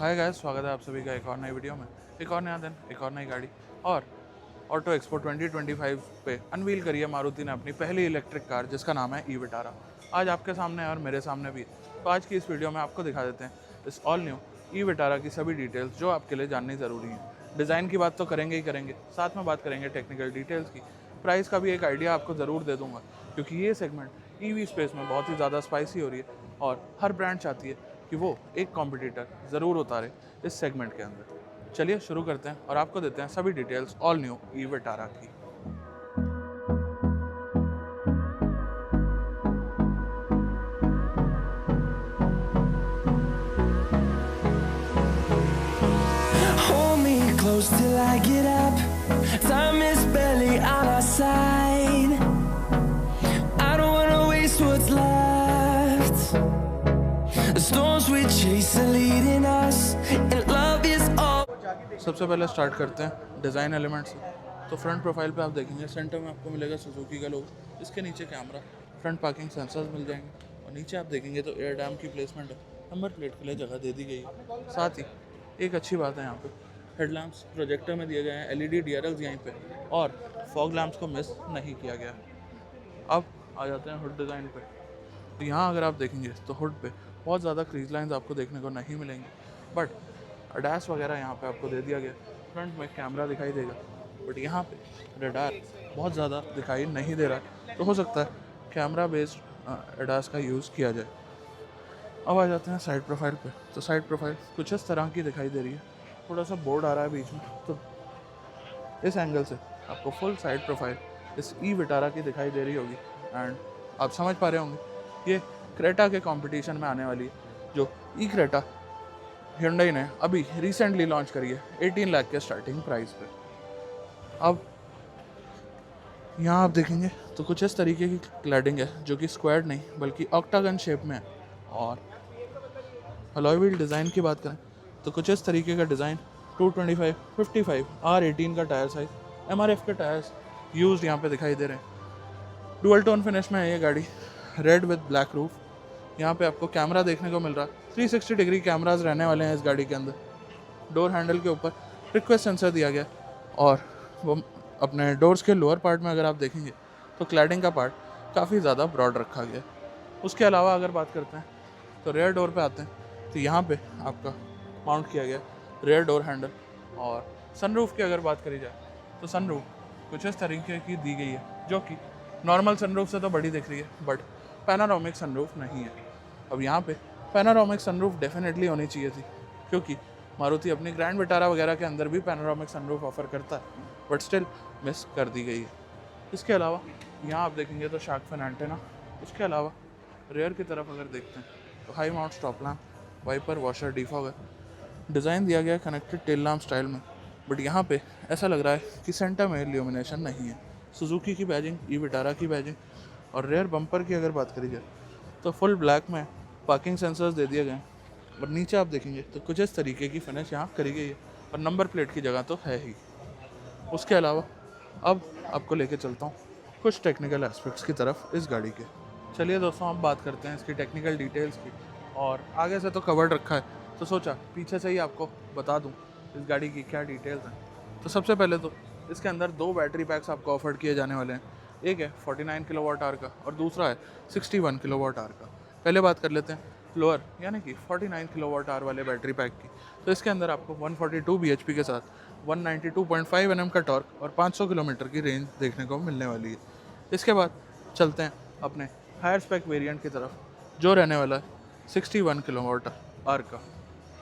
Hi guys, स्वागत है आप सभी का एक और नई वीडियो में। एक और नया दिन, एक और नई गाड़ी और ऑटो एक्सपो 2025 पे अनवील करी है मारुति ने अपनी पहली इलेक्ट्रिक कार, जिसका नाम है ई विटारा। आज आपके सामने है और मेरे सामने भी है। तो आज की इस वीडियो में आपको दिखा देते हैं इस ऑल न्यू ई विटारा की सभी डिटेल्स जो आपके लिए जाननी ज़रूरी है। डिज़ाइन की बात तो करेंगे ही करेंगे, साथ में बात करेंगे टेक्निकल डिटेल्स की। प्राइस का भी एक आइडिया आपको ज़रूर दे दूंगा, क्योंकि ये सेगमेंट ईवी स्पेस में बहुत ही ज़्यादा स्पाइसी हो रही है और हर ब्रांड चाहती है कि वो एक कॉम्पिटिटर ज़रूर उतारे इस सेगमेंट के अंदर। चलिए शुरू करते हैं और आपको देते हैं सभी details all new e Vitara की। Hold me close till I get up. Time is barely on our side. I don't wanna waste what's left. The storms we chase are leading us, and love is all. सबसे पहले start करते हैं design element से। तो front profile पे आप देखेंगे centre में आपको मिलेगा सुजुकी का लोगो, इसके नीचे कैमरा, फ्रंट पार्किंग सेंसर्स मिल जाएंगे और नीचे आप देखेंगे तो एयर डैम की प्लेसमेंट है, नंबर प्लेट के लिए जगह दे दी गई है। साथ ही एक अच्छी बात है, यहाँ पे हेडलैम्प्स प्रोजेक्टर में दिए गए हैं, एलईडी डीआरएल्स यहीं पे और फॉग लैम्प्स को मिस नहीं किया गया। अब आ जाते हैं हुड डिज़ाइन पे। तो यहाँ अगर आप देखेंगे तो हुड पे बहुत ज़्यादा क्रीज लाइंस आपको देखने को नहीं मिलेंगी, बट अडैस वगैरह यहाँ पे आपको दे दिया गया। फ्रंट में कैमरा दिखाई देगा, बट यहाँ पे रडार बहुत ज़्यादा दिखाई नहीं दे रहा, तो हो सकता है कैमरा बेस्ड अडास का यूज़ किया जाए। अब आ जाते हैं साइड प्रोफाइल पे। तो साइड प्रोफाइल कुछ इस तरह की दिखाई दे रही है, थोड़ा सा बोर्ड आ रहा है बीच में, तो इस एंगल से आपको फुल साइड प्रोफाइल इस ई विटारा की दिखाई दे रही होगी। एंड आप समझ पा रहे होंगे ये क्रेटा के कंपटीशन में आने वाली है, जो ई क्रेटा Hyundai ने अभी रिसेंटली लॉन्च करी है 18 लाख के स्टार्टिंग प्राइस पे। अब यहाँ आप देखेंगे तो कुछ इस तरीके की क्लैडिंग है, जो कि स्क्वायर्ड नहीं बल्कि ऑक्टागन शेप में है। और अलॉय व्हील डिज़ाइन की बात करें तो कुछ इस तरीके का डिज़ाइन 225, 55, R18 का टायर साइज, MRF के टायर्स यूज यहाँ पे दिखाई दे रहे हैं। डुअल टोन फिनिश में है ये गाड़ी, रेड विद ब्लैक रूफ। यहाँ पे आपको कैमरा देखने को मिल रहा है, 360 डिग्री कैमराज रहने वाले हैं इस गाड़ी के अंदर। डोर हैंडल के ऊपर रिक्वेस्ट सेंसर दिया गया और वो अपने डोर्स के लोअर पार्ट में अगर आप देखेंगे तो क्लैडिंग का पार्ट काफ़ी ज़्यादा ब्रॉड रखा गया। उसके अलावा अगर बात करते हैं तो रेयर डोर पे आते हैं, तो यहाँ पे आपका माउंट किया गया रेयर डोर हैंडल। और सनरूफ की अगर बात करी जाए तो सनरूफ कुछ इस तरीके की दी गई है, जो कि नॉर्मल सनरूफ से तो बड़ी दिख रही है, बट पैनारोमिक सनरूफ नहीं है। अब यहाँ पे पैनारोमिक सनरूफ डेफिनेटली होनी चाहिए थी, क्योंकि मारुति अपनी ग्रैंड विटारा वगैरह के अंदर भी पैनारोमिक सनरूफ ऑफर करता है, बट स्टिल मिस कर दी गई है। इसके अलावा यहाँ आप देखेंगे तो शार्क फिन एंटेना। उसके अलावा रेयर की तरफ अगर देखते हैं तो high mount stop lamp, wiper, washer, defogger. Design दिया गया है कनेक्टेड टेल लैम्प स्टाइल में, बट यहाँ पे ऐसा लग रहा है कि सेंटर में इल्यूमिनेशन नहीं है। सुजुकी की बैजिंग, ई विटारा की बैजिंग। और रेयर बम्पर की अगर बात करी जाए तो फुल ब्लैक में पार्किंग सेंसर्स दे दिए गए हैं, और नीचे आप देखेंगे तो कुछ इस तरीके की फिनिश यहाँ करी गई है, और नंबर प्लेट की जगह तो है ही। उसके अलावा अब आपको लेके चलता हूँ कुछ टेक्निकल एस्पेक्ट्स की तरफ इस गाड़ी के। चलिए दोस्तों, अब बात करते हैं इसकी टेक्निकल डिटेल्स की। और आगे से तो कवर्ड रखा है, तो सोचा पीछे से ही आपको बता दूँ इस गाड़ी की क्या डिटेल्स हैं। तो सबसे पहले तो इसके अंदर दो बैटरी पैक्स आपको ऑफर किए जाने वाले हैं। एक है 49 किलोवाट आवर का और दूसरा है 61 किलोवाट आवर का। पहले बात कर लेते हैं लोअर यानी कि 49 किलोवाट आवर वाले बैटरी पैक की। तो इसके अंदर आपको 142 bhp के साथ 192.5 Nm का टॉर्क और 500 किलोमीटर की रेंज देखने को मिलने वाली है। इसके बाद चलते हैं अपने हायर स्पेक वेरिएंट की तरफ, जो रहने वाला है 61 किलोवाट आवर का।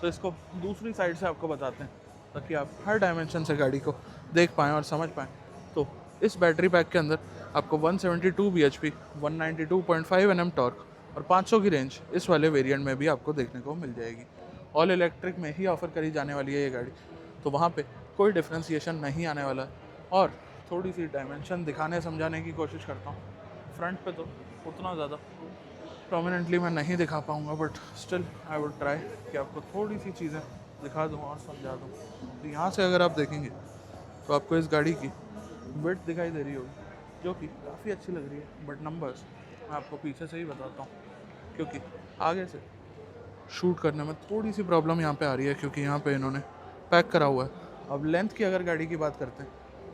तो इसको दूसरी साइड से आपको बताते हैं, ताकि आप हर डायमेंशन से गाड़ी को देख पाएँ और समझ पाएँ। तो इस बैटरी पैक के अंदर आपको 172 bhp, 192.5 Nm टॉर्क और 500 की रेंज इस वाले वेरिएंट में भी आपको देखने को मिल जाएगी। ऑल इलेक्ट्रिक में ही ऑफ़र करी जाने वाली है ये गाड़ी, तो वहाँ पे कोई डिफ्रेंशिएशन नहीं आने वाला है। और थोड़ी सी डायमेंशन दिखाने समझाने की कोशिश करता हूँ। फ्रंट पे तो उतना ज़्यादा प्रोमिनेंटली मैं नहीं दिखा पाऊँगा, but still I would try कि आपको थोड़ी सी चीज़ें दिखा दूँ और समझा दूँ। तो यहाँ से अगर आप देखेंगे तो आपको इस गाड़ी की विड्थ दिखाई दे रही होगी, जो कि काफ़ी अच्छी लग रही है, बट नंबर्स मैं आपको पीछे से ही बताता हूँ, क्योंकि आगे से शूट करने में थोड़ी सी प्रॉब्लम यहाँ पे आ रही है, क्योंकि यहाँ पे इन्होंने पैक करा हुआ है। अब लेंथ की अगर गाड़ी की बात करते हैं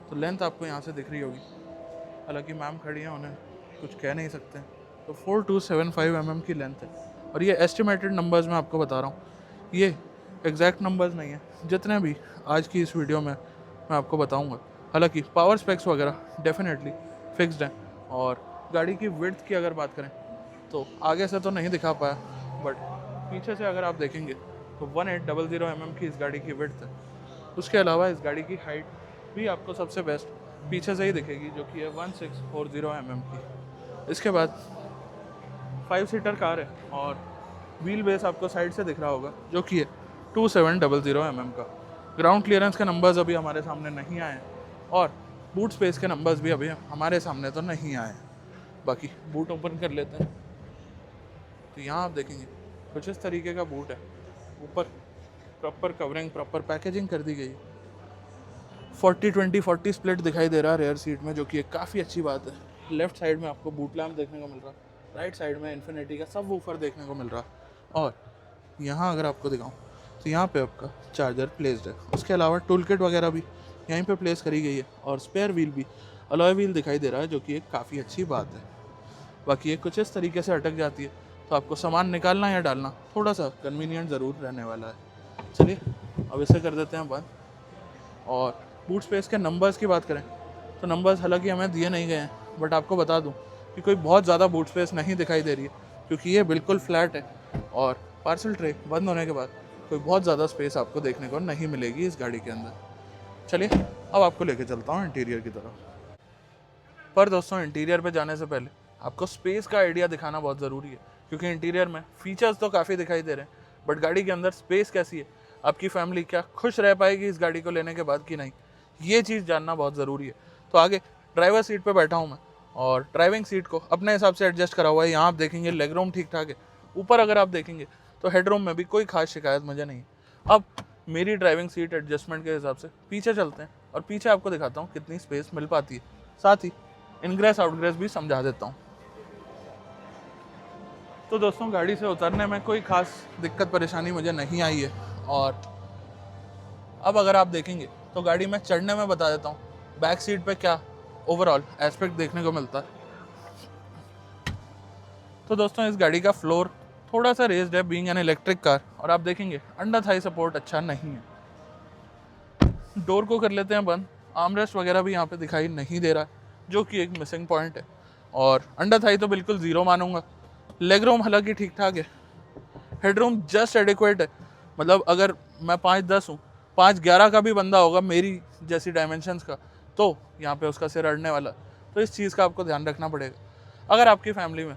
तो लेंथ आपको यहाँ से दिख रही होगी, हालांकि मैम खड़ी हैं, उन्हें कुछ कह नहीं सकते। तो 4275 mm की लेंथ है, और ये एस्टिमेटेड नंबर्स मैं आपको बता रहा हूँ, ये एग्जैक्ट नंबर्स नहीं है जितने भी आज की इस वीडियो में मैं आपको बताऊँगा। हालांकि पावर स्पेक्स वगैरह डेफिनेटली फिक्स्ड हैं। और गाड़ी की विड्थ की अगर बात करें तो आगे से तो नहीं दिखा पाया, बट पीछे से अगर आप देखेंगे तो 1800 mm की इस गाड़ी की विड्थ है। उसके अलावा इस गाड़ी की हाइट भी आपको सबसे बेस्ट पीछे से ही दिखेगी, जो कि है 1640 mm की। इसके बाद 5 सीटर कार है, और व्हील बेस आपको साइड से दिख रहा होगा, जो कि है 2700 mm का। ग्राउंड क्लियरेंस के नंबर्स अभी हमारे सामने नहीं आए हैं, और बूट स्पेस के नंबर्स भी अभी हमारे सामने तो नहीं आए हैं। बाकी बूट ओपन कर लेते हैं, तो यहाँ आप देखेंगे कुछ इस तरीके का बूट है। ऊपर प्रॉपर कवरिंग, प्रॉपर पैकेजिंग कर दी गई है। 40-20-40 स्प्लिट दिखाई दे रहा है रेयर सीट में, जो कि एक काफ़ी अच्छी बात है। लेफ्ट साइड में आपको बूट लैम्प देखने को मिल रहा है, राइट साइड में इन्फिनिटी का सब वूफर देखने को मिल रहा है। और यहाँ अगर आपको दिखाऊँ तो यहाँ पे आपका चार्जर प्लेस्ड है। उसके अलावा टूल किट वगैरह भी यहीं पे प्लेस करी गई है, और स्पेयर व्हील भी अलॉय व्हील दिखाई दे रहा है, जो कि एक काफ़ी अच्छी बात है। बाकी ये कुछ इस तरीके से अटक जाती है, तो आपको सामान निकालना या डालना थोड़ा सा कन्वीनियंट ज़रूर रहने वाला है। चलिए अब इसे कर देते हैं बंद। और बूट स्पेस के नंबर्स की बात करें तो नंबर्स हालांकि हमें दिए नहीं गए हैं, बट आपको बता दूं कि कोई बहुत ज़्यादा बूट स्पेस नहीं दिखाई दे रही है, क्योंकि ये बिल्कुल फ्लैट है, और पार्सल ट्रे बंद होने के बाद कोई बहुत ज़्यादा स्पेस आपको देखने को नहीं मिलेगी इस गाड़ी के अंदर। चलिए अब आपको लेके चलता हूँ इंटीरियर की तरफ। पर दोस्तों, इंटीरियर पे जाने से पहले आपको स्पेस का आइडिया दिखाना बहुत ज़रूरी है, क्योंकि इंटीरियर में फीचर्स तो काफ़ी दिखाई दे रहे हैं, बट गाड़ी के अंदर स्पेस कैसी है, आपकी फैमिली क्या खुश रह पाएगी इस गाड़ी को लेने के बाद कि नहीं, ये चीज़ जानना बहुत ज़रूरी है। तो आगे ड्राइवर सीट पे बैठा हूँ मैं, और ड्राइविंग सीट को अपने हिसाब से एडजस्ट करा हुआ है। यहाँ आप देखेंगे लेग रूम ठीक ठाक है। ऊपर अगर आप देखेंगे तो हेडरूम में भी कोई खास शिकायत मुझे नहीं। अब मेरी ड्राइविंग सीट एडजस्टमेंट के हिसाब से पीछे चलते हैं, और पीछे आपको दिखाता हूँ कितनी स्पेस मिल पाती है, साथ ही इनग्रेस आउटग्रेस भी समझा देता हूँ। तो दोस्तों, गाड़ी से उतरने में कोई खास दिक्कत परेशानी मुझे नहीं आई है। और अब अगर आप देखेंगे तो गाड़ी में चढ़ने में बता देता हूँ बैक सीट पे क्या ओवरऑल एस्पेक्ट देखने को मिलता है। तो दोस्तों, इस गाड़ी का फ्लोर थोड़ा सा रेज्ड है, बीइंग एन इलेक्ट्रिक कार, और आप देखेंगे अंडर थाई सपोर्ट अच्छा नहीं है। डोर को कर लेते हैं बंद। आर्मरेस्ट वगैरह भी यहाँ पे दिखाई नहीं दे रहा है, जो कि एक मिसिंग पॉइंट है। और अंडर थाई तो बिल्कुल ज़ीरो मानूंगा। लेग रूम हालांकि ठीक ठाक है। हेडरूम जस्ट एडिक्वेट है, मतलब अगर मैं 5'10" हूँ, 5'11" का भी बंदा होगा मेरी जैसी डायमेंशंस का, तो यहाँ पे उसका सिर अड़ने वाला। तो इस चीज़ का आपको ध्यान रखना पड़ेगा। अगर आपकी फैमिली में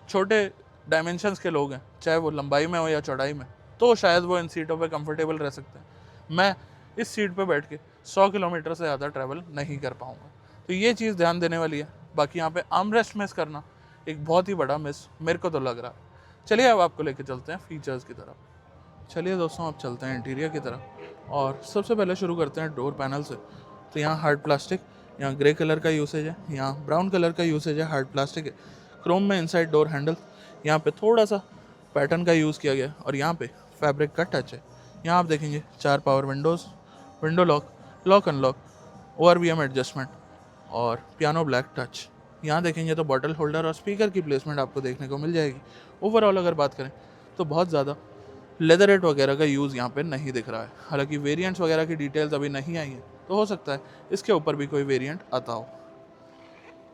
छोटे डायमेंशंस के लोग हैं, चाहे वो लंबाई में हो या चौड़ाई में, तो शायद वो इन सीटों पे कंफर्टेबल रह सकते हैं। मैं इस सीट पे बैठ के 100 किलोमीटर से ज़्यादा ट्रैवल नहीं कर पाऊँगा, तो ये चीज़ ध्यान देने वाली है। बाकी यहाँ पे आर्मरेस्ट मिस करना एक बहुत ही बड़ा मिस मेरे को तो लग रहा है। चलिए अब आपको लेके चलते हैं फीचर्स की तरफ। चलिए दोस्तों, अब चलते हैं इंटीरियर की तरफ, और सबसे पहले शुरू करते हैं डोर पैनल से। तो यहाँ हार्ड प्लास्टिक, यहाँ ग्रे कलर का यूसेज है, यहाँ ब्राउन कलर का यूसेज है, हार्ड प्लास्टिक है। क्रोम में इनसाइड डोर हैंडल, यहाँ पे थोड़ा सा पैटर्न का यूज़ किया गया, और यहाँ पे फैब्रिक का टच है। यहाँ आप देखेंगे 4 power Windows, window lock, lock unlock, ORVM adjustment, और पियानो ब्लैक टच। यहाँ देखेंगे तो बॉटल होल्डर और स्पीकर की प्लेसमेंट आपको देखने को मिल जाएगी। ओवरऑल अगर बात करें तो बहुत ज़्यादा लेदरेट वगैरह का यूज़ यहाँ पे नहीं दिख रहा है। हालांकि वेरिएंट्स वगैरह की डिटेल्स अभी नहीं आई है, तो हो सकता है इसके ऊपर भी कोई वेरिएंट आता हो।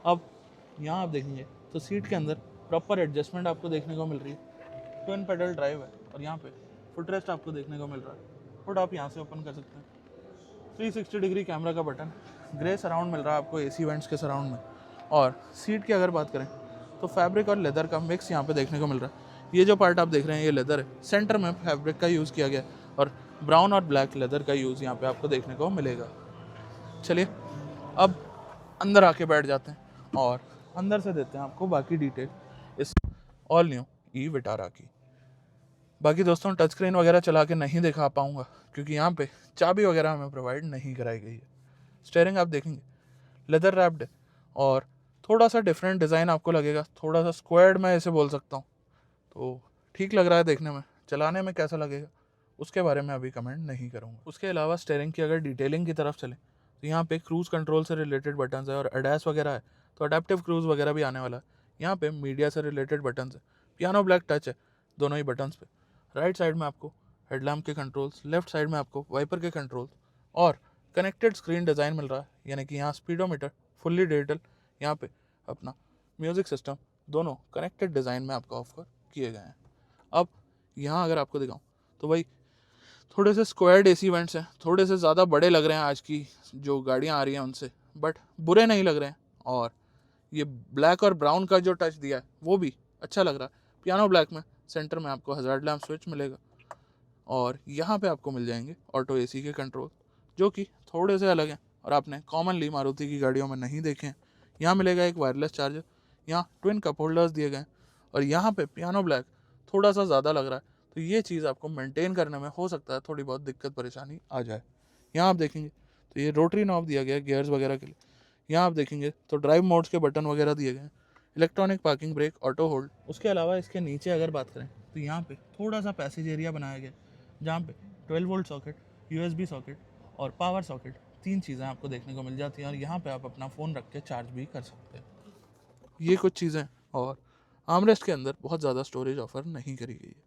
अब यहाँ आप देखेंगे तो सीट के अंदर प्रॉपर एडजस्टमेंट आपको देखने को मिल रही है। ट्विन पेडल ड्राइव है, और यहाँ पे फुटरेस्ट आपको देखने को मिल रहा है। हुड आप यहाँ से ओपन कर सकते हैं। 360 डिग्री कैमरा का बटन, ग्रे सराउंड मिल रहा है आपको AC वेंट्स के सराउंड में। और सीट की अगर बात करें तो फैब्रिक और लेदर का मिक्स यहाँ पे देखने को मिल रहा है। ये जो पार्ट आप देख रहे हैं ये लेदर है, सेंटर में फैब्रिक का यूज़ किया गया, और ब्राउन और ब्लैक लेदर का यूज़ यहाँ पे आपको देखने को मिलेगा। चलिए अब अंदर आके बैठ जाते हैं, और अंदर से देते हैं आपको बाकी डिटेल इस ऑल न्यू ई विटारा की। बाकी दोस्तों, टच स्क्रीन वगैरह चला के नहीं दिखा पाऊँगा, क्योंकि यहाँ पे चाबी वगैरह हमें प्रोवाइड नहीं कराई गई है। स्टीयरिंग आप देखेंगे लेदर रैप्ड है, और थोड़ा सा डिफरेंट डिज़ाइन आपको लगेगा, थोड़ा सा स्क्वायर्ड मैं इसे बोल सकता हूँ, तो ठीक लग रहा है देखने में। चलाने में कैसा लगेगा उसके बारे में अभी कमेंट नहीं करूँगा। उसके अलावा स्टीयरिंग की अगर डिटेलिंग की तरफ चलें तो यहाँ पे क्रूज़ कंट्रोल से रिलेटेड बटन्स है और एडास वगैरह है तो अडेप्टिव क्रूज़ वगैरह भी आने वाला है। यहाँ पे मीडिया से रिलेटेड बटन्स है, पियानो ब्लैक टच है दोनों ही बटन्स पे। राइट साइड में आपको हेडलैम्प के कंट्रोल्स, लेफ्ट साइड में आपको वाइपर के कंट्रोल्स और कनेक्टेड स्क्रीन डिज़ाइन मिल रहा है, यानी कि यहाँ स्पीडोमीटर फुल्ली डिजिटल, यहाँ पे अपना म्यूज़िक सिस्टम दोनों कनेक्टेड डिज़ाइन में आपको ऑफर किए गए हैं। अब यहाँ अगर आपको दिखाऊँ तो भाई थोड़े से स्क्वायर्ड एसी वेंट्स हैं, थोड़े से ज़्यादा बड़े लग रहे हैं आज की जो गाड़ियाँ आ रही हैं उनसे, बट बुरे नहीं लग रहे हैं। और ये ब्लैक और ब्राउन का जो टच दिया है वो भी अच्छा लग रहा है। पियानो ब्लैक में सेंटर में आपको हज़ार्ड लैम्प स्विच मिलेगा और यहाँ पे आपको मिल जाएंगे ऑटो एसी के कंट्रोल जो कि थोड़े से अलग हैं और आपने कॉमनली मारुति की गाड़ियों में नहीं देखे हैं। यहाँ मिलेगा एक वायरलेस चार्जर, यहाँ ट्विन कप होल्डर्स दिए गए हैं और यहाँ पे पियानो ब्लैक थोड़ा सा ज़्यादा लग रहा है, तो ये चीज़ आपको मेंटेन करने में हो सकता है थोड़ी बहुत दिक्कत परेशानी आ जाए। यहाँ आप देखेंगे तो ये रोटरी नॉब दिया गया है गियर्स वगैरह के लिए। यहाँ आप देखेंगे तो ड्राइव मोड्स के बटन वगैरह दिए गए हैं, electronic parking brake, auto hold. उसके अलावा इसके नीचे अगर बात करें तो यहाँ पे थोड़ा सा पैसेज एरिया बनाया गया जहाँ पे 12 वोल्ट सॉकेट, USB सॉकेट और पावर सॉकेट 3 चीज़ें आपको देखने को मिल जाती हैं और यहाँ पे आप अपना फ़ोन रख के चार्ज भी कर सकते हैं। ये कुछ चीज़ें, और आर्मरेस्ट के अंदर बहुत ज़्यादा स्टोरेज ऑफर नहीं करी गई है।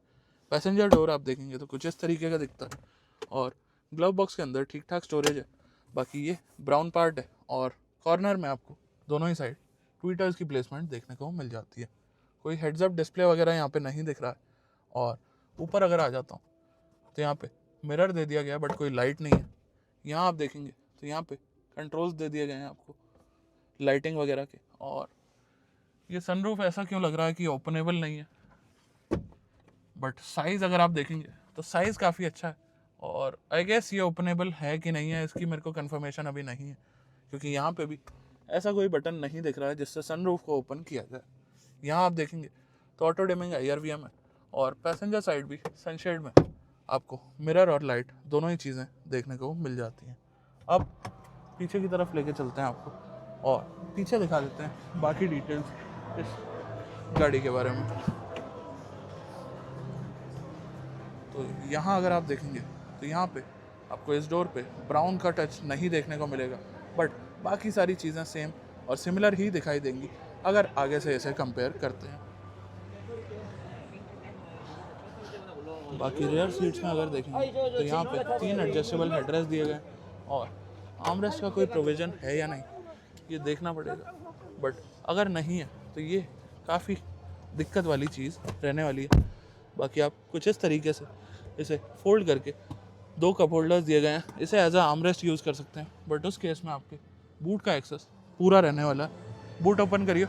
पैसेंजर डोर आप देखेंगे तो कुछ इस तरीके का दिखता है और ग्लव बॉक्स के अंदर ठीक ठाक स्टोरेज है। बाकी ये ब्राउन पार्ट है और कॉर्नर में आपको दोनों ही साइड ट्विटर्स की प्लेसमेंट देखने को मिल जाती है। कोई हेड्स अप डिस्प्ले वगैरह यहाँ पे नहीं दिख रहा है। और ऊपर अगर आ जाता हूँ तो यहाँ पे मिरर दे दिया गया बट कोई लाइट नहीं है। यहाँ आप देखेंगे तो यहाँ पे कंट्रोल्स दे दिए गए हैं आपको लाइटिंग वगैरह के। और ये सनरूफ ऐसा क्यों लग रहा है कि ओपनेबल नहीं है, बट साइज़ अगर आप देखेंगे तो साइज़ काफ़ी अच्छा है और आई गेस ये ओपनेबल है कि नहीं है इसकी मेरे को कंफर्मेशन अभी नहीं है, क्योंकि यहाँ पे भी ऐसा कोई बटन नहीं दिख रहा है जिससे सनरूफ को ओपन किया जाए। यहाँ आप देखेंगे तो ऑटो डिमिंग IRVM है और पैसेंजर साइड भी सनशेड में आपको मिरर और लाइट दोनों ही चीज़ें देखने को मिल जाती हैं। अब पीछे की तरफ लेके चलते हैं आपको और पीछे दिखा देते हैं बाकी डिटेल्स इस गाड़ी के बारे में। तो यहाँ अगर आप देखेंगे तो यहाँ पे आपको इस डोर पे ब्राउन का टच नहीं देखने को मिलेगा, बट बाकी सारी चीज़ें सेम और सिमिलर ही दिखाई देंगी अगर आगे से इसे कंपेयर करते हैं। बाकी रेयर सीट्स में अगर देखेंगे तो यहाँ पे 3 एडजस्टेबल हेडरेस्ट दिए गए और आर्मरेस्ट का कोई प्रोविज़न है या नहीं ये देखना पड़ेगा, बट अगर नहीं है तो ये काफ़ी दिक्कत वाली चीज़ रहने वाली है। बाकी आप कुछ इस तरीके से इसे फोल्ड करके 2 कप होल्डर्स दिए गए हैं, इसे एज अ आर्मरेस्ट यूज़ कर सकते हैं, बट उस केस में आपके बूट का एक्सेस पूरा रहने वाला है। बूट ओपन करिए,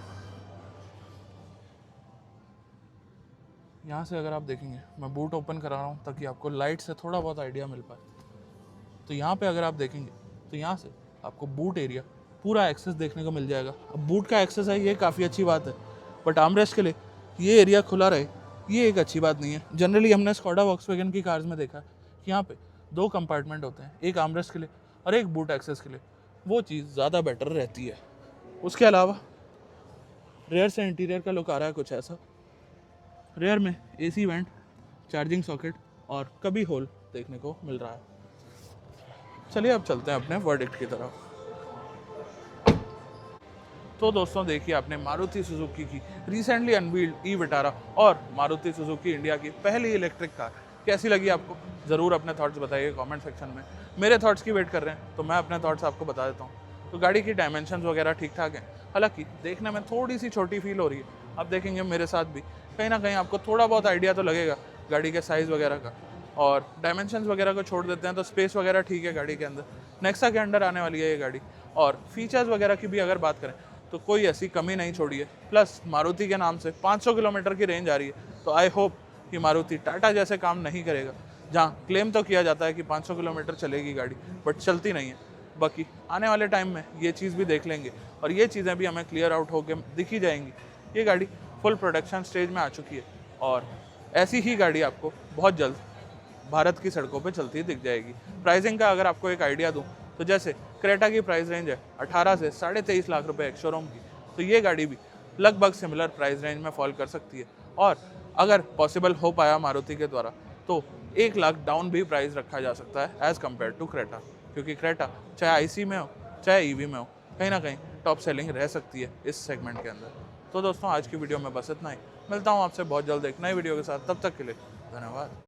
यहाँ से अगर आप देखेंगे मैं बूट ओपन करा रहा हूँ ताकि आपको लाइट से थोड़ा बहुत आइडिया मिल पाए। तो यहाँ पे अगर आप देखेंगे तो यहाँ से आपको बूट एरिया पूरा एक्सेस देखने को मिल जाएगा। अब बूट का एक्सेस है ये काफ़ी अच्छी बात है, बट आर्मरेस्ट के लिए ये एरिया खुला रहे ये एक अच्छी बात नहीं है। जनरली हमने स्कोडा वॉक्सवैगन की कार्स में देखा कि यहाँ पे 2 कंपार्टमेंट होते हैं, एक आर्मरेस्ट के लिए और एक बूट एक्सेस के लिए, वो चीज़ ज़्यादा बेटर रहती है। उसके अलावा रेयर से इंटीरियर का लुक आ रहा है कुछ ऐसा। रेयर में AC वेंट, चार्जिंग सॉकेट और कभी होल देखने को मिल रहा है। चलिए अब चलते हैं अपने वर्डिक्ट की तरफ। तो दोस्तों देखिए आपने मारुति सुजुकी की रिसेंटली अनवील्ड ई-विटारा और मारुति सुजुकी इंडिया की पहली इलेक्ट्रिक कार कैसी लगी आपको, ज़रूर अपने थॉट्स बताइए कमेंट सेक्शन में। मेरे थॉट्स की वेट कर रहे हैं तो मैं अपने थॉट्स आपको बता देता हूँ। तो गाड़ी की डायमेंशंस वगैरह ठीक ठाक हैं, हालांकि देखने में थोड़ी सी छोटी फील हो रही है। आप देखेंगे मेरे साथ भी कहीं ना कहीं आपको थोड़ा बहुत आइडिया तो लगेगा गाड़ी के साइज़ वगैरह का। और डायमेंशंस वगैरह को छोड़ देते हैं तो स्पेस वगैरह ठीक है गाड़ी के अंदर, नेक्सा के अंडर आने वाली है ये गाड़ी। और फीचर्स वगैरह की भी अगर बात करें तो कोई ऐसी कमी नहीं छोड़ी है। प्लस मारुति के नाम से 500 किलोमीटर की रेंज आ रही है, तो आई होप कि मारुति टाटा जैसे काम नहीं करेगा जहाँ क्लेम तो किया जाता है कि 500 किलोमीटर चलेगी गाड़ी बट चलती नहीं है। बाकी आने वाले टाइम में ये चीज़ भी देख लेंगे और ये चीज़ें भी हमें क्लियर आउट होकर दिखी जाएंगी। ये गाड़ी फुल प्रोडक्शन स्टेज में आ चुकी है और ऐसी ही गाड़ी आपको बहुत जल्द भारत की सड़कों पे चलती दिख जाएगी। प्राइसिंग का अगर आपको एक आइडिया दूं तो जैसे क्रेटा की प्राइस रेंज है 18 से 23.5 लाख रुपए एक्स शोरूम की, तो ये गाड़ी भी लगभग सिमिलर प्राइस रेंज में फॉल कर सकती है। और अगर पॉसिबल हो पाया मारुति के द्वारा तो 1 लाख डाउन भी प्राइस रखा जा सकता है एज़ कम्पेयर टू क्रेटा, क्योंकि क्रेटा चाहे आईसी में हो चाहे ईवी में हो कहीं ना कहीं टॉप सेलिंग रह सकती है इस सेगमेंट के अंदर। तो दोस्तों आज की वीडियो में बस इतना ही, मिलता हूँ आपसे बहुत जल्द एक नई वीडियो के साथ, तब तक के लिए धन्यवाद।